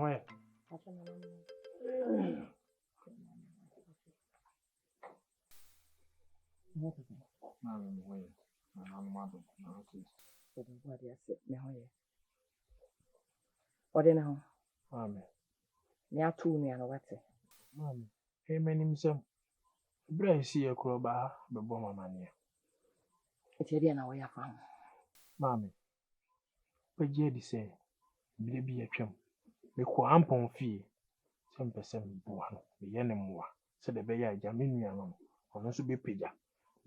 where? Mammy, hey, man, himself. Bray see a crowbar, the bomber mania. It's a dinner where I found. Mammy, but Jedi say, be a chum. The quampon fee, 10% buano, the enemy, said the Bay Jaminian, or no be pija.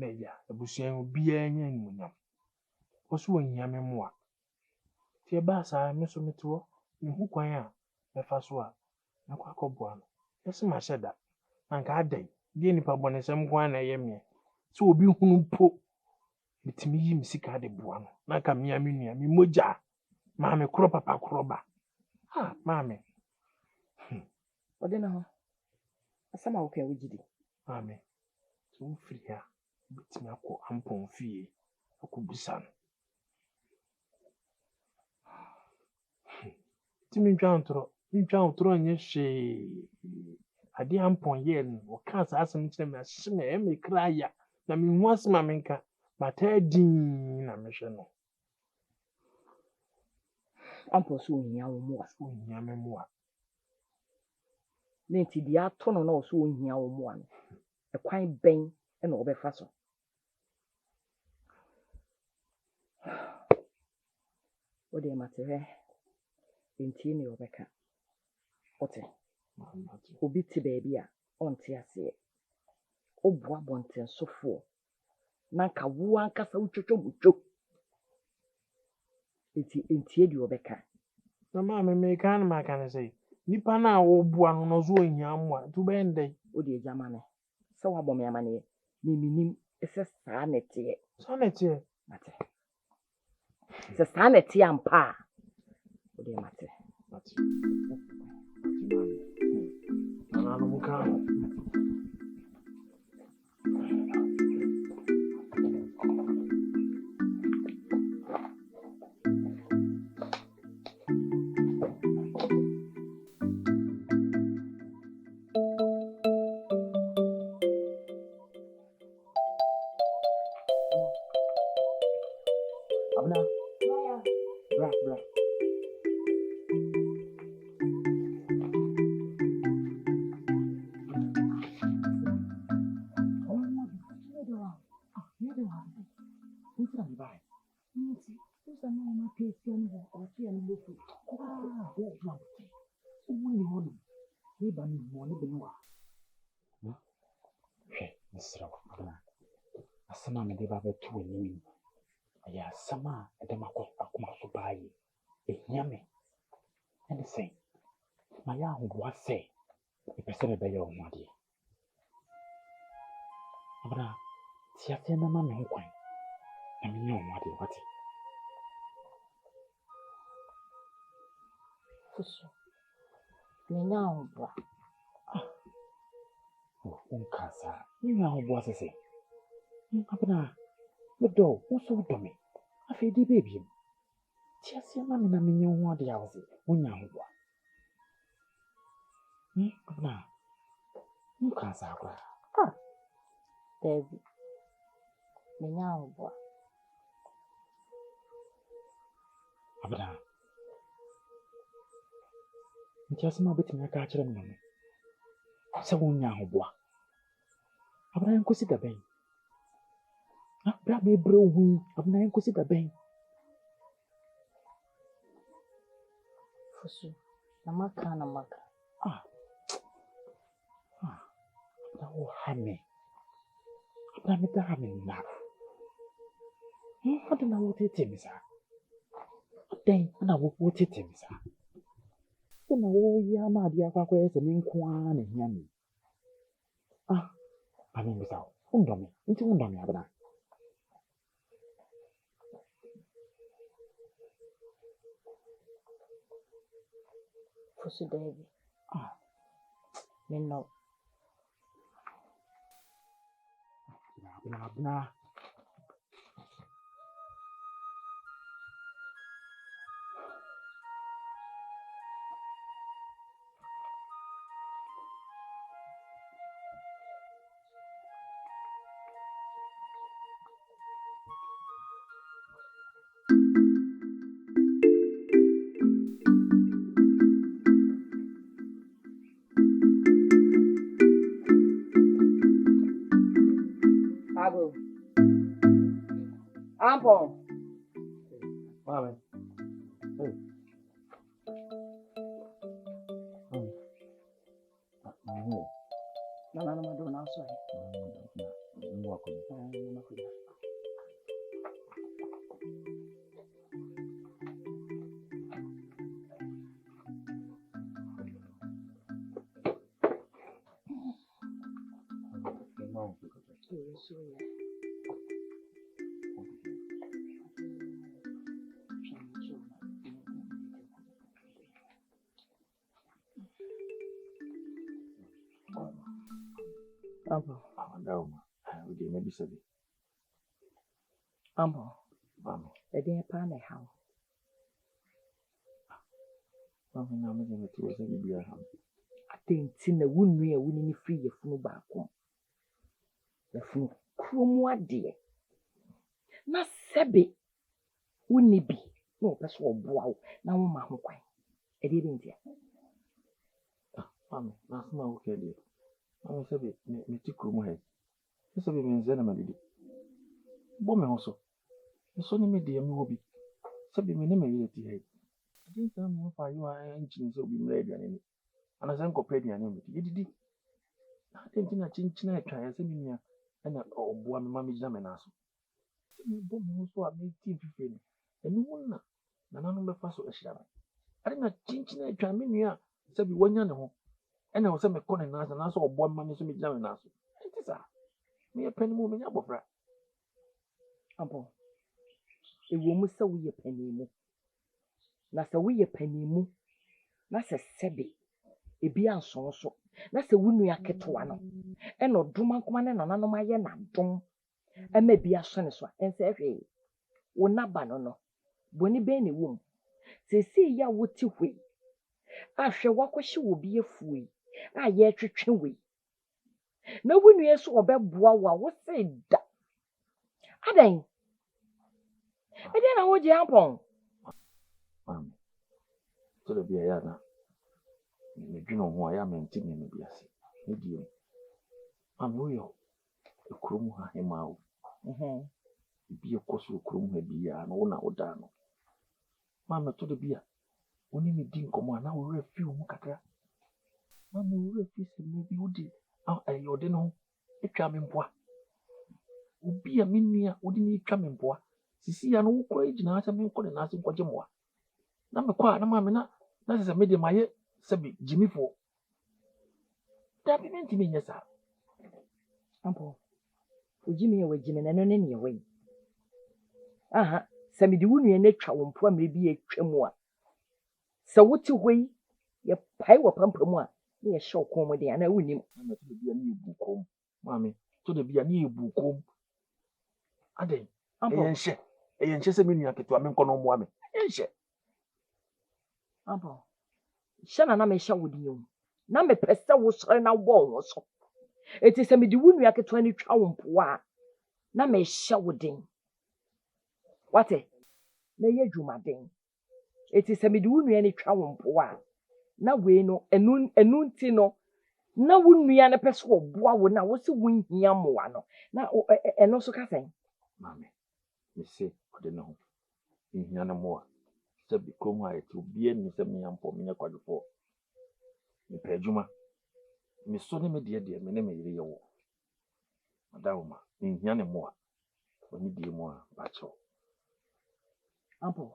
Neja, a busian will be a young. What's one yammy more? Tia bassa, Miss Mito, in who quaya, the first one, no quack buano. Yes, my said that. And God day, the any pabon is some one I am. So be who po. Mitimi yi misika de buano. Na ka mia minia mi moja. Maame kro papa kroba. Ha, maame. Odena ho. Asama wo kan wugidi. Maame. So free ha. Bitimi akọ ampon fie. Akọ Timi ntwa ntoro anye hwe. Ade ampon ye no. O ka sa asem kire me ahye me e me kra ya. Na me hu asema me nka. Mata din na me hwe no. Ampo so ohia wo mo a. Ohia me mo a. Na nti dia ato no na wo so ohia wo mo a no. Ekwan ben e na obefa so. Ode matere. Enti ni obeka. Ote. Obi ti baby a onte ase. Obua bonten sofo. Na nka wo ankasa utwotwo butwo. Enti di obeka. Na maame me kan ma kan say. Nipa na wo bua no no so ohia mo a. Tu be ndai. Ode ejama me. Se wa bom yama ne. Ni minim ese saa nete. So nete. Mate. Se saa nete ampa. Ode mate. Mate. Ana no muka. Abna. Bra. Asama me de ba betu ani. Aya asama e de makọ akoma so baayi. Ehia me. Ene sen. Ma ya ahụbụa se. E pese me be ya ọmụade. Abra, ti ase na ma me ho kwan. Na me nya ọmụade wate. Fuso. Nya ahụbụa. Unkasa. Nya ahụbụa sese. Abra, me do, uso do me. Afi di baby. Ti ase na me nya ọmụade awase. Nya ahụbụa. Abra. Unkasa akwa. David. Nya ahụbụa. Abra. Nti asema betimi aka akire me no. Se wonya ahụbụa. Abra nkosi da ben. Abra be bre ohu. Abra nkosi da ben. Fuso. Na maka. Abra wo hame. Abra me da hame na. Hade na wo tete mi sa. Den na wo tete mi sa. Na wo ya ma dia kwa ese mi nko a na hia mi. Ami mi sa. Undomi. Nti undomi abra. Fuso David. Me no. Abna. Ampo. Mami. Hey. No, I'm sorry. Ampo. Maybe said it. Ampo. Mami. The day upon the house. Mami, now I'm going to say you be a ham. I think in the wound we are winning free your funu back home. The funu crumo dear. Na sebe wouldn't be no person will bow now my home quite. I didn't hear. Mami, that's my okay dear. Mami said it, me take room head. This will be me and my lady. Bomb also. The son of me dear me will be. Sabi me name a head. I didn't tell me if you are engines will be made and I sang compared your name. You did it. I didn't think a chinchina try and send me and a boy, mammy examine us. Bomb also made team free. And no one, none of us was a shabby. I didn't chinchina try me near, said 1 year ago. And I was a corner and I saw one mammy some examine us. It is a me a penny woman up of that. Ampo. A woman so we a penny mo. That's a we a penny mo. That's a sebi. A beer so. That's a wound we are ketuano. And no druma command and anoma yen and drum. And maybe a son is one. And say, hey, will not banano. Bonnie Benny womb. Say, see ya would to we. After what she will be a fool. I yet treating we. No one yes or bad boa what say that. I then I would jump on. Mami, so the be a yana. You know who I am and think me be a sick. Medium. I'm real. A crum him out. Be a course of crum be an owner or down. Mamma to the beer. Only me didn't come on, I will refuse Mukaka. Mamma will refuse maybe you did. I order no. A charming boy. Would be a minia, wouldn't need coming boy. See, I know courage and answer me calling us in Quajamwa. Number quite a mamma, that is a medium my Sabi Jimmy for. That be meant to me, yes, sir. Ampo. Would Jimmy away Jimmy and any way? Aha, Sammy the wound and nature won't poor maybe a tremoa. So what you weigh? Your pie or pumpermoa. Near show comedy and I win him. I'm to be a new book home, Mammy, to the be a new book home. A day, and share. And she said, "Miniac to a man con woman." And share. Ampo. Shanna na me show with you. Na me pesa was trying out wall so. It is a midwood we are 20 chow poa. Na me show with him. What eh? Na ye juma ding. It is a midwood we any chow poa. Na we no enun tino. Na wun we an a peso boa would now was a win yamuano. Na and also cassing. Mammy, me say, I don't know. In Yana more. Said become I to be any semi and for me a quadruple. Me pejuma. Me sonny me dear, me name is Rio. Madama, in Yana more. When you dear more, bachelor. Ampo.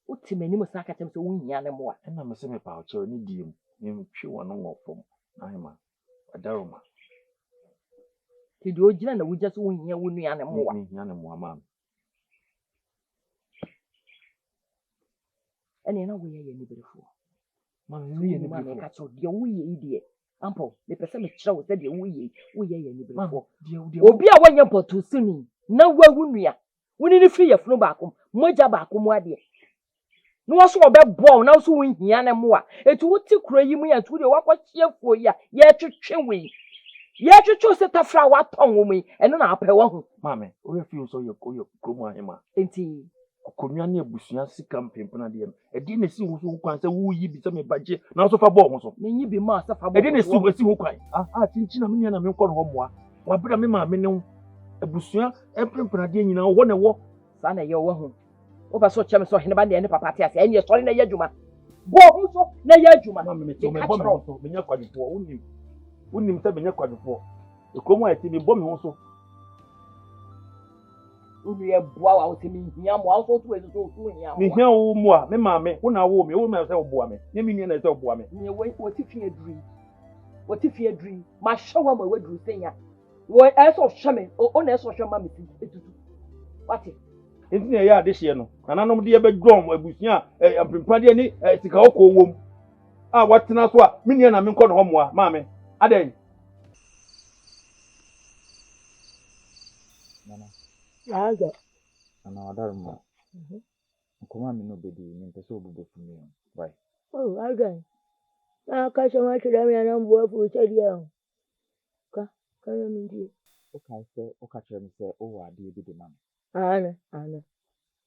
What to many must sack at him to win Yana more. And I'm a semi pouch or any dear, name chew one more from Naima, a daroma. To do Jan, we just win here with Yana more. Yana more, ma'am. And you know we are any before. Mammy, catch your dear wee idiot. Ample, the person show said the wee are any before. Will be a 1 year to soon. No, where would we are? We need a free of no back home, Moja back home, my dear. No one saw that ball now so win Yana more. It would to cry me and to the walk what cheer for ya, yet to chin we. Yet you chose a flower tongue with me, and then I'll pay one. Mammy, we refuse all your coma, Emma. Ain't he? Kunyanya busuya sikam pempena de e di na si wo so kwan se wo yi bi se me baje na so fa ball ho so me nyi bi ma sa fa ball e di na si wo kwan chinchina me na me nkɔ no ho moa wa bra me ma me ne abusua empremprade nyina wo na wo saa na ye wo ho wo ba so chem so hene ba ne papa te ase ene sori na ye adwuma bo hu so na ye adwuma ma me to me bo me so me nya kwadefo unim se me nya kwadefo ekromo ayeti me bo me ho so unu ye boa wa wo se me hia mo aso to ezo to hia me hia wo mu a me ma me wo na wo me wo me se wo boa me ne me nua na se wo boa me ne wo ti fi aduri ma hyewa ma waduru senya wo eso hweme o na eso hwema me etutu wate enti na ya ade hye no nananom de ye bedwom abusua empremprade ni sika okọ wom a watena so a me nua na me nkọ no ho moa ma me adan Nana. Aga. Nana wadaruma. Nkoma mi no bedi ni mpese obubo fumi. Bye. Oh, aga. Na kasha ma kira mi na mbo fu chedi ya. Ka na mi ndi. O ka kire mi se o wa ade bi de ma me. Ana.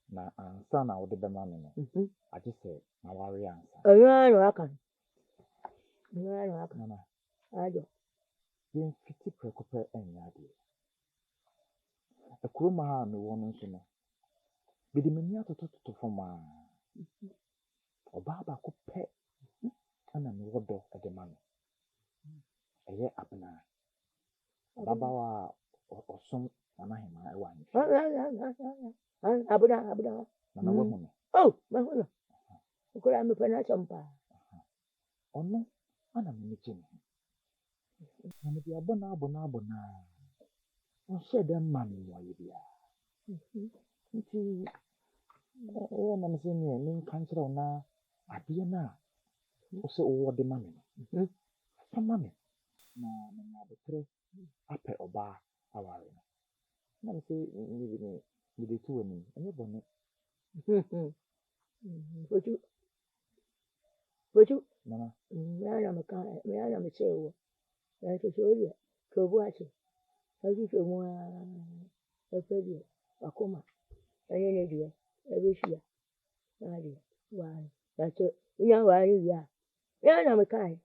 Na ansa na wo de be ma me no. Aje se na ware ansa. Ano aka. Nana. Ajo. Yen fiti prekope enya ade. Ekuruma ha me wo no nso no. Bidi mani atototo foma. Oba ba ko pe. Ana me wodo ede ma me. Eye abna. Baba wa osom anahema ewa ni. Abuna. Nana wo mu. Oh, mahuna. Ukura mi pana champa. Ono ana me meche. Na me dia bona. On share them man mo yebia. Nti na me se ni kan kire na ade na o se o de ma me. Sama me. Na na betre ape oba aware. Na me se ni de tu ani. Enye bone. Foju. Nana. Me ana me chewo. Ya to shoria. To buache. Aji to mo efedi akoma. Anye ne dia. Ebeshia. Ade. Wa. Ya to unya wa ni ya. Ya na me kai.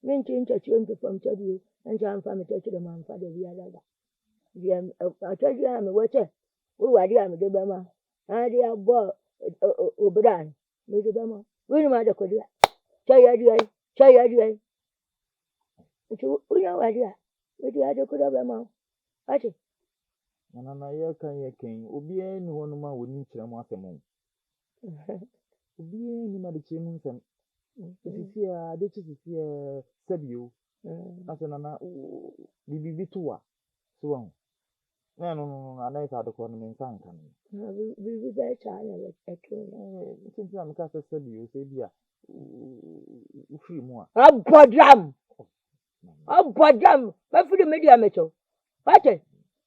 Min tin ta ci onto fam ta biyu an ja an fami ta ci da man fa da biya daga biya a ta biya me wace wo wa dia me de ba ma a dia bo obran me de ba ma wani ma da ko dia sai ya dia ci unya wa dia me dia da ko da ba ma ati Nana na ye kan obi ani hono ma woni kire mo asem. Obi ani ma de kire mu nsem. Sisia de sisia sabio. Ase nana bibi tuwa. So no ana isa de ko no men san kan. bibi ba cha na le eto Since am ka sabio se bia ufiri mu a. Abodam ba fudi media mecho ati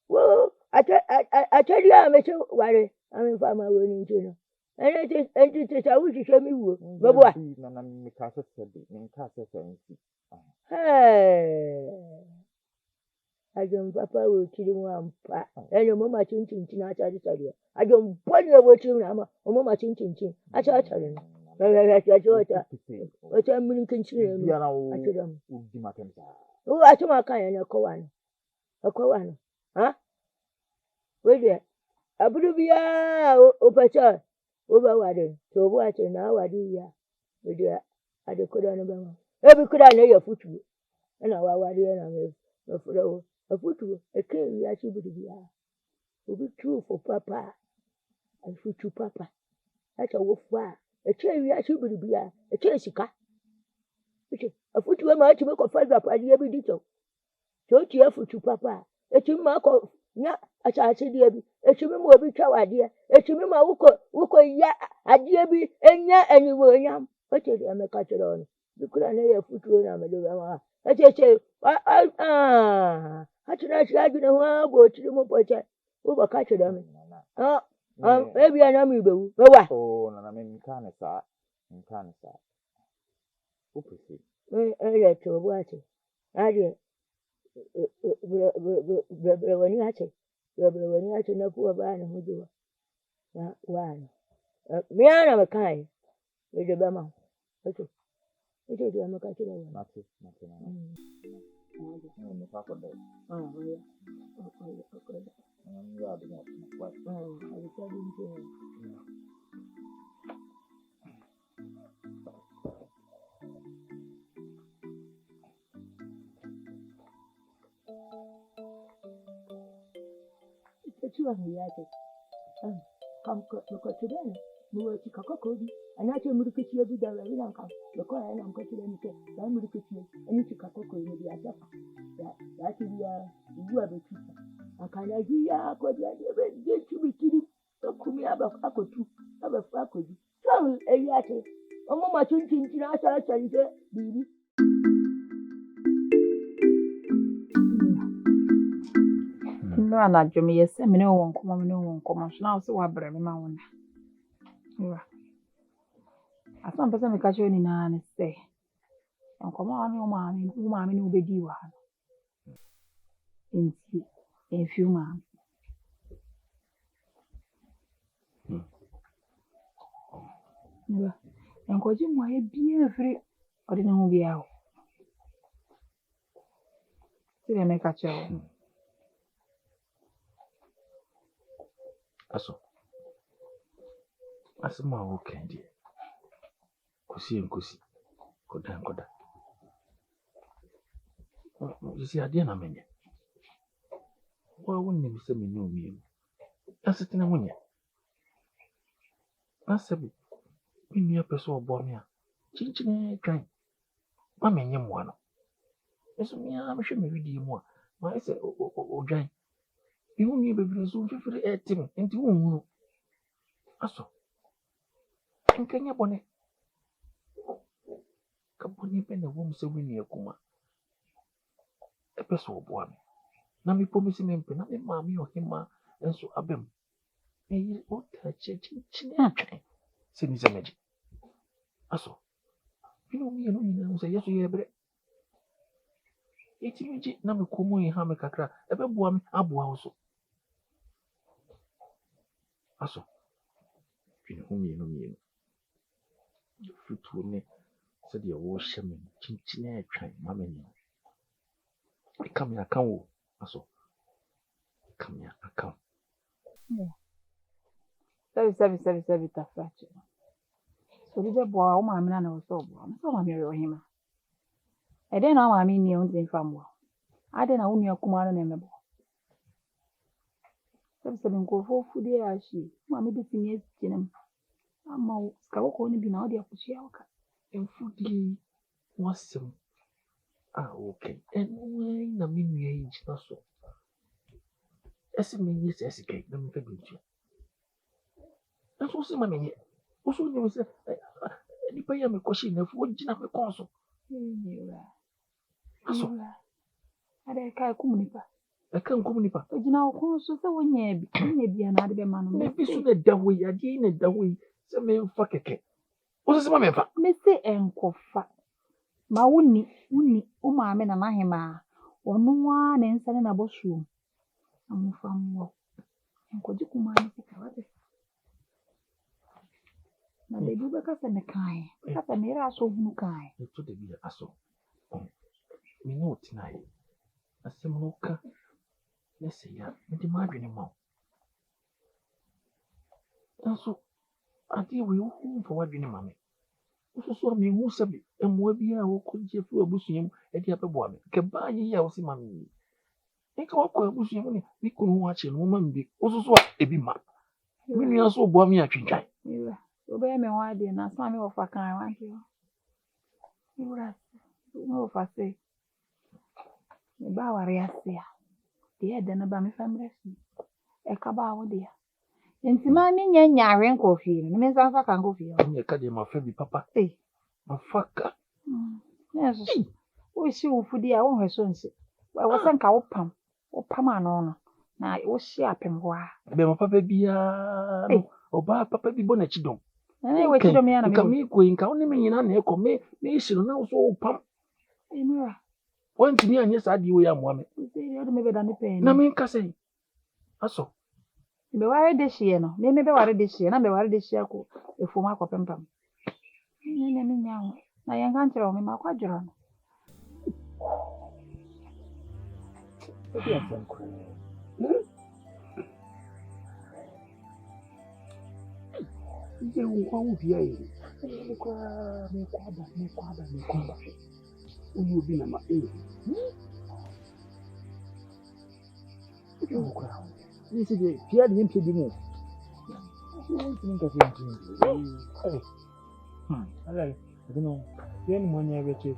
wo ate dia mecho ware amen fa ma woni nchino enti te sa wuti se mi wo bebo a Nana mi ka sabi mi ka nsi. Ajom papa wo chiri mu ampa enyo mama chinchin na cha cha dia ajom boni wo chiri na ma mama chinchin a cha cha no o cha min kin chiri no a cha dam Di matemsa. o a cha ma kan ya na ko wa no ha we de aburu biya o pacha o ba wa de to bo a che na wa di ya we de a de ko da no ba ma e bi kura na ya futu na wa de na me fura wo afutu eke ya chi buru biya obi true for papa afutu papa acha wo fa eke ya chi buru biya eke sika afutu ma ati me ko fa gba pa die bi dito to ti afutu papa eti ma ko nya acha achi die bi eti mi mo bi twa wade eti mi ma wuko ya adie bi enya aniwo nyam oche de me ka chiro no bikura na ya afutu na me do ma eche achira agina ho abo chiri mo poche wo ba ka chiro me ebi ana mi bewu bewa Oh, nana mi kan sa. Upesi. ele to bo ache ade wani ache na kuwa ba na hujuwa na wana mi ana me kai me de ba ma ocho ite de ma ka chiro wa Nati nana. oh yeah okay I don't know what. Oh, I was telling you. It's you and me, I think. Come, look today. We were to Kakodi, and I tell Muriki every day. I don't come. The car and I'm going to anything. I'm Muriki, and you to Kakoko in the other. That is you are the teacher. I can't hear what you are going to be kidding. Kumi about Kakotu, have a faculty. So, Eliate, a moment to baby. No, I'm not Jimmy. Yes, I know one come. Now, so I bring my own. As some person catch you in an say, and come on, your mammy, who mammy will be due. In few months. And could you might be free or didn't be out? See, I make a child. Aso. Asema wo kendi. Kusi. Koda. You see, ade na menye. Wa wonni mi se menye omi. Asetena munye. Asebi. Mimi ya peso obo mi a. Chinchine kan. Ma menye mo no. Eso mi a me hwe me widi mu a. Ma ese odwan. Ihu ni bebere so fifiri etim. Enti wo hunu. Aso. Nkanya bone. Kabone pe na wo mse wini akuma. Epeso obo ami. Na mi pomisi me mpe na me maami ohima enso abem. Eyi o ta chinchine atwen. Se ni semeji. Aso. Bino mi no nyina wo se yeso ye bre. Eti meji na me komo yi ha me kakra. Ebe bua me aboa wo so. Aso. Bino mi no. Fruit ne se de wo hye me chinchine atwen ma me ni. Come here, come. Aso. Come here, come. Sabi tafrache. So the boy, oh, my man, was so born. So, I'm here with him. I didn't know I mean, you own family. I didn't own your command and member. Sabi go for food, dear, she. Mammy, the thing is, Jim. I'm more scout only been out there for Shiaka. And food was some. Okay. And when I mean, we age not so. As a man, yes, as a cake, let me tell you. That's what my man. Also, you say, any pay a question of what you have a console. I can't communicate. I can't communicate. But you know, console, so when you be another man, maybe soon a that way, again, a that way. Some men fuck a cake. What's my member? Mr. Encofa. Ma wuni umame na mahima onwa na nsane na bosu amufamwo enkoji kumani sikawate na bebi bekasa ne kai bekasa ne ra so hunu kai to de bi aso mi no tinai asem no ka na se ya ndi ma adwene ma aso ade we hu fo wadwene ma me so me hu sabi emwa bia wo koje fu abusunyam e dia bebo ame ke ba ye ya wo si ma me nka wo ko abusunyam ne bi kunu ho ache no ma mbi so ebi ma mi nua so bo ame atwintwan iwa obe me wa de na so ame wo fa kan wa nti iwa no fa se me ba ware asia de de na ba me famre si e ka ba wo de nti ma mi nyare nkofi no me san fa kan kofi o me ka de ma fa bi papa ma fa ka yes o si wo fudi a wo hweso nsi wo san ka wo pam ano no na wo hye apem ho a be ma papa bia no oba papa bi bona chidom na wo chidom ya na me ka mi ko inka wo ne me nyina na e ko me hiro na wo so pam emira wonti ni anye sa di wo ya mo ame o de me be da ne pe na me nka sei aso be ware de hye no me be ware de hye na be ware de hye ko efom akopempam ni me nyawo na yan kan tro me makwadro no Ije unkwa ufia yi. Me kwaba. Uyu bi na ma This is the fear the impede mu. Alright. I don't know. Yen money ever check.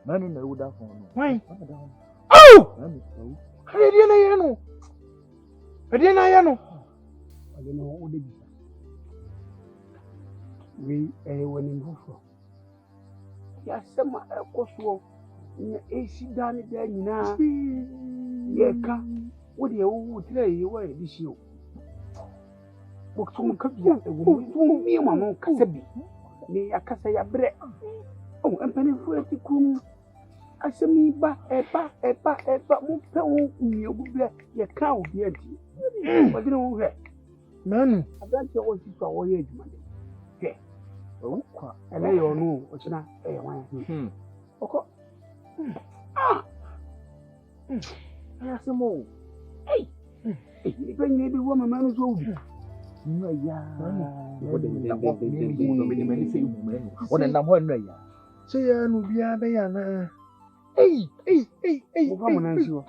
Manu na uda for no. Why? Oh! Adiana yano. I don't know what it is. We when in Buffalo. Ya sama koso na esi dani da nyina ye ka wo de wo tire ye wa di shi o wo tun ka bia e wo tun mi ma no kasa bi ni akasa ya bre o empani fu eti kum asemi ba eba mu pe wo mi ogu bre ye ka o bi enti wo de no hwe Manu. abante wo si so wo ye adwuma de o kwa ele yo no o china e wan oko Aya semo. Hey. Ibe ni bi wo mama no so ubi. No ya. What the many say you. What the number no ya. Say ya no bia be ya na. Wo fa mo nan si wo.